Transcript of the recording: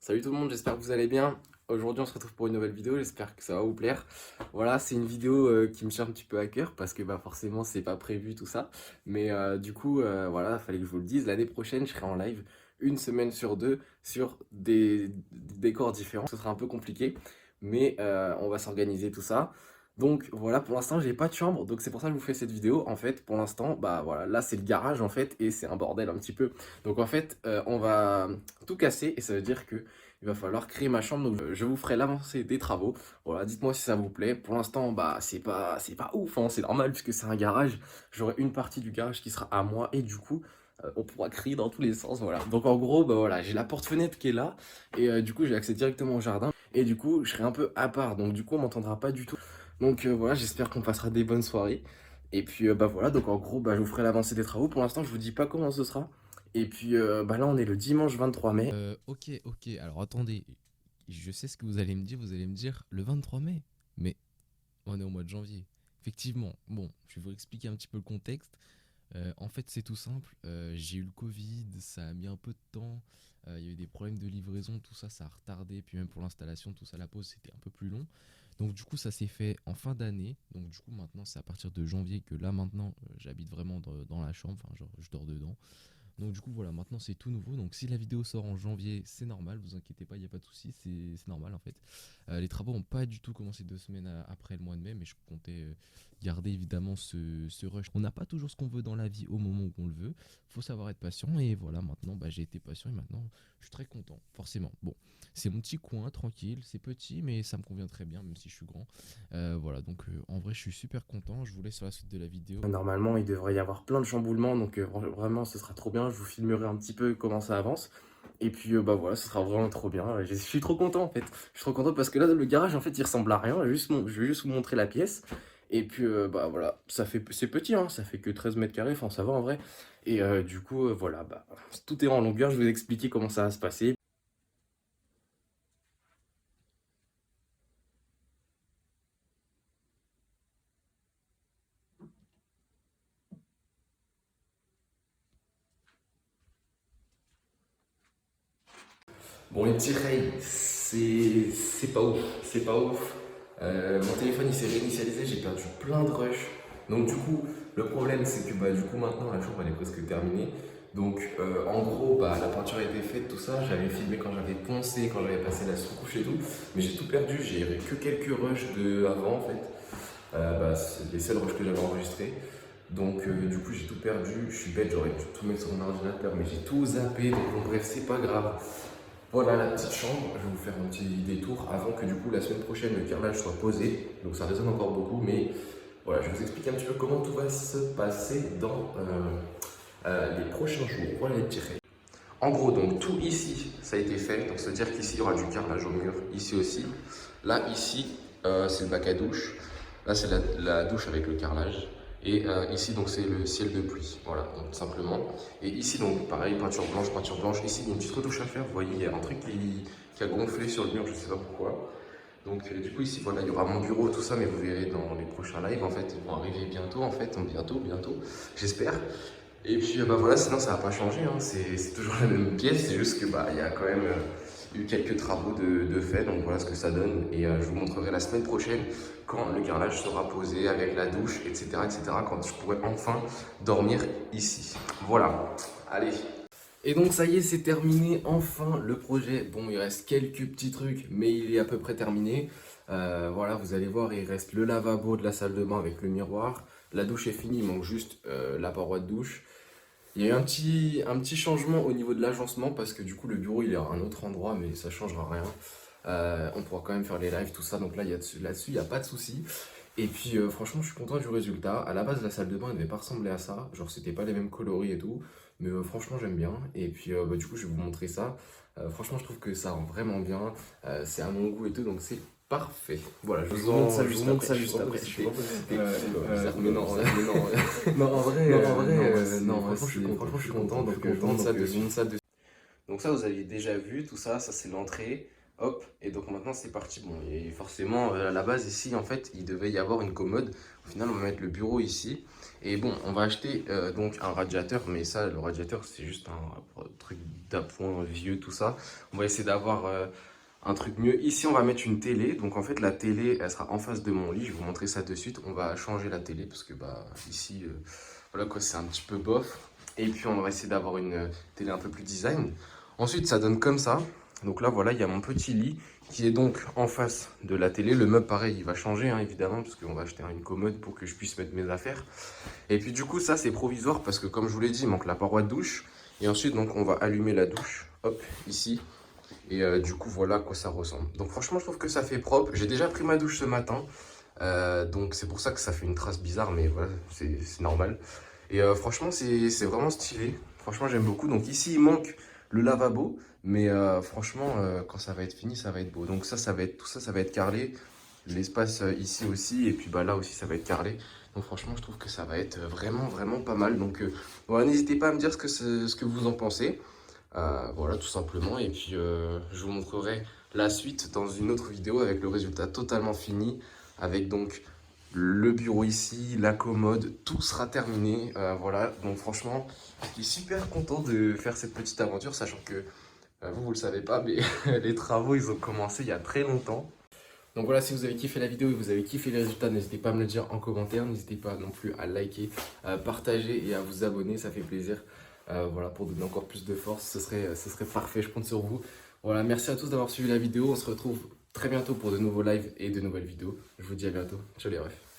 Salut tout le monde, j'espère que vous allez bien. Aujourd'hui on se retrouve pour une nouvelle vidéo, j'espère que ça va vous plaire. Voilà, c'est une vidéo qui me tient un petit peu à cœur parce que forcément c'est pas prévu tout ça. Mais voilà, fallait que je vous le dise, l'année prochaine je serai en live une semaine sur deux sur des décors différents. Ce sera un peu compliqué, mais on va s'organiser tout ça. Donc voilà, pour l'instant j'ai pas de chambre, donc c'est pour ça que je vous fais cette vidéo. En fait, pour l'instant, bah voilà, là c'est le garage en fait, et c'est un bordel un petit peu. Donc en fait, on va tout casser, et ça veut dire que il va falloir créer ma chambre. Donc je vous ferai l'avancée des travaux. Voilà, dites-moi si ça vous plaît. Pour l'instant, bah c'est pas ouf, hein, c'est normal puisque c'est un garage. J'aurai une partie du garage qui sera à moi, et du coup on pourra crier dans tous les sens. Voilà. Donc en gros, bah voilà, j'ai la porte-fenêtre qui est là, et du coup j'ai accès directement au jardin, et du coup je serai un peu à part. Donc du coup on m'entendra pas du tout. Donc voilà, j'espère qu'on passera des bonnes soirées. Et puis bah voilà, donc en gros, bah, je vous ferai l'avancée des travaux. Pour l'instant, je vous dis pas comment ce sera. Et puis bah là, on est le dimanche 23 mai. Ok. Alors attendez, je sais ce que vous allez me dire. Vous allez me dire le 23 mai. Mais on est au mois de janvier. Effectivement. Bon, je vais vous expliquer un petit peu le contexte. En fait, c'est tout simple. J'ai eu le Covid, ça a mis un peu de temps. Il y a eu des problèmes de livraison, tout ça, ça a retardé. Puis même pour l'installation, tout ça, la pause, c'était un peu plus long. Donc du coup, ça s'est fait en fin d'année. Donc du coup, maintenant, c'est à partir de janvier que là, maintenant, j'habite vraiment dans la chambre. Enfin, genre, je dors dedans. Donc du coup voilà, maintenant c'est tout nouveau. Donc si la vidéo sort en janvier, c'est normal, vous inquiétez pas, il n'y a pas de souci, c'est normal en fait. Les travaux n'ont pas du tout commencé 2 semaines après le mois de mai, mais je comptais garder évidemment ce rush. On n'a pas toujours ce qu'on veut dans la vie au moment où on le veut, faut savoir être patient et voilà, maintenant bah, j'ai été patient et maintenant je suis très content, forcément. Bon, c'est mon petit coin, tranquille, c'est petit, mais ça me convient très bien, même si je suis grand. Voilà, donc en vrai je suis super content, je vous laisse sur la suite de la vidéo. Normalement, il devrait y avoir plein de chamboulements, donc vraiment, ce sera trop bien. Je vous filmerai un petit peu comment ça avance. Et puis bah voilà, ce sera vraiment trop bien. Je suis trop content en fait. Je suis trop content parce que là, le garage en fait, il ressemble à rien. Je vais juste vous montrer la pièce. Et puis bah voilà, c'est petit, hein, ça fait que 13 mètres carrés, enfin ça va en vrai. Et du coup, voilà, bah, tout est en longueur. Je vais vous expliquer comment ça va se passer. Bon, les petits rails, c'est pas ouf, c'est pas ouf. Mon téléphone il s'est réinitialisé, j'ai perdu plein de rush. Donc du coup, le problème c'est que bah du coup maintenant la chambre elle est presque terminée. Donc en gros bah la peinture a été faite, tout ça. J'avais filmé quand j'avais poncé, quand j'avais passé la sous-couche et tout. Mais j'ai tout perdu, j'ai que quelques rushs de avant en fait. C'est les seuls rushs que j'avais enregistrés. Donc du coup j'ai tout perdu, je suis bête, j'aurais dû tout mettre sur mon ordinateur, mais j'ai tout zappé, donc bon, bref c'est pas grave. Voilà la petite chambre, je vais vous faire un petit détour avant que du coup la semaine prochaine le carrelage soit posé. Donc ça résonne encore beaucoup, mais voilà, je vais vous expliquer un petit peu comment tout va se passer dans les prochains jours. Voilà les petits règles. En gros, donc tout ici, ça a été fait. Donc ça veut dire qu'ici, il y aura du carrelage au mur, ici aussi. Là, ici, c'est le bac à douche. Là, c'est la douche avec le carrelage. Et ici, donc c'est le ciel de pluie. Voilà, donc tout simplement. Et ici, donc pareil, peinture blanche, peinture blanche. Ici, il y a une petite retouche à faire. Vous voyez, il y a un truc qui a gonflé sur le mur, je ne sais pas pourquoi. Donc du coup ici voilà il y aura mon bureau tout ça, mais vous verrez dans les prochains lives en fait, ils vont arriver bientôt en fait, bientôt j'espère. Et puis bah voilà, sinon ça va pas changer, hein. C'est toujours la même pièce, c'est juste que bah il y a quand même eu quelques travaux de fait, donc voilà ce que ça donne. Et je vous montrerai la semaine prochaine quand le carrelage sera posé avec la douche, etc. quand je pourrai enfin dormir ici. Voilà, allez. Et donc ça y est, c'est terminé, enfin le projet. Bon, il reste quelques petits trucs, mais il est à peu près terminé. Voilà, vous allez voir, il reste le lavabo de la salle de bain avec le miroir. La douche est finie, il manque juste la paroi de douche. Il y a eu un petit changement au niveau de l'agencement parce que du coup le bureau il est à un autre endroit, mais ça changera rien. On pourra quand même faire les lives, tout ça, donc là là-dessus il n'y a pas de souci. Et puis franchement je suis content du résultat. À la base la salle de bain elle devait pas ressembler à ça, genre c'était pas les mêmes coloris et tout, mais franchement j'aime bien. Et puis du coup je vais vous montrer ça. Franchement je trouve que ça rend vraiment bien, c'est à mon goût et tout, donc c'est parfait. Voilà, je vous montre ça juste après. Je suis vraiment excité. Mais non, non, en vrai, non, franchement, je suis content, donc je vous montre ça de suite. Donc ça, vous aviez déjà vu, tout ça, ça c'est l'entrée. Hop, et donc maintenant c'est parti. Bon, et forcément, à la base ici, en fait, il devait y avoir une commode. Au final, on va mettre le bureau ici. Et bon, on va acheter donc un radiateur, mais ça, le radiateur, c'est juste un truc d'appoint vieux, tout ça. On va essayer d'avoir un truc mieux. Ici, on va mettre une télé. Donc en fait, la télé, elle sera en face de mon lit. Je vais vous montrer ça de suite. On va changer la télé parce que bah ici, voilà quoi, c'est un petit peu bof. Et puis, on va essayer d'avoir une télé un peu plus design. Ensuite, ça donne comme ça. Donc là, voilà, il y a mon petit lit qui est donc en face de la télé. Le meuble, pareil, il va changer, hein, évidemment, parce qu'on va acheter une commode pour que je puisse mettre mes affaires. Et puis du coup, ça, c'est provisoire parce que, comme je vous l'ai dit, il manque la paroi de douche. Et ensuite, donc, on va allumer la douche, hop, ici. Et du coup, voilà à quoi ça ressemble. Donc franchement, je trouve que ça fait propre. J'ai déjà pris ma douche ce matin. Donc c'est pour ça que ça fait une trace bizarre, mais voilà, c'est normal. Et franchement, c'est vraiment stylé. Franchement, j'aime beaucoup. Donc ici, il manque le lavabo. Mais franchement, quand ça va être fini, ça va être beau. Donc ça va être tout ça, ça va être carrelé. L'espace ici aussi. Et puis bah là aussi, ça va être carrelé. Donc franchement, je trouve que ça va être vraiment, vraiment pas mal. Donc voilà, n'hésitez pas à me dire ce que vous en pensez. Voilà, tout simplement. Et puis, je vous montrerai la suite dans une autre vidéo avec le résultat totalement fini. Avec donc le bureau ici, la commode, tout sera terminé. Voilà, donc franchement, je suis super content de faire cette petite aventure, sachant que vous le savez pas, mais les travaux, ils ont commencé il y a très longtemps. Donc voilà, si vous avez kiffé la vidéo et vous avez kiffé les résultats, n'hésitez pas à me le dire en commentaire. N'hésitez pas non plus à liker, à partager et à vous abonner, ça fait plaisir. Voilà, pour donner encore plus de force, ce serait parfait, je compte sur vous. Voilà, merci à tous d'avoir suivi la vidéo. On se retrouve très bientôt pour de nouveaux lives et de nouvelles vidéos. Je vous dis à bientôt. Ciao les refs.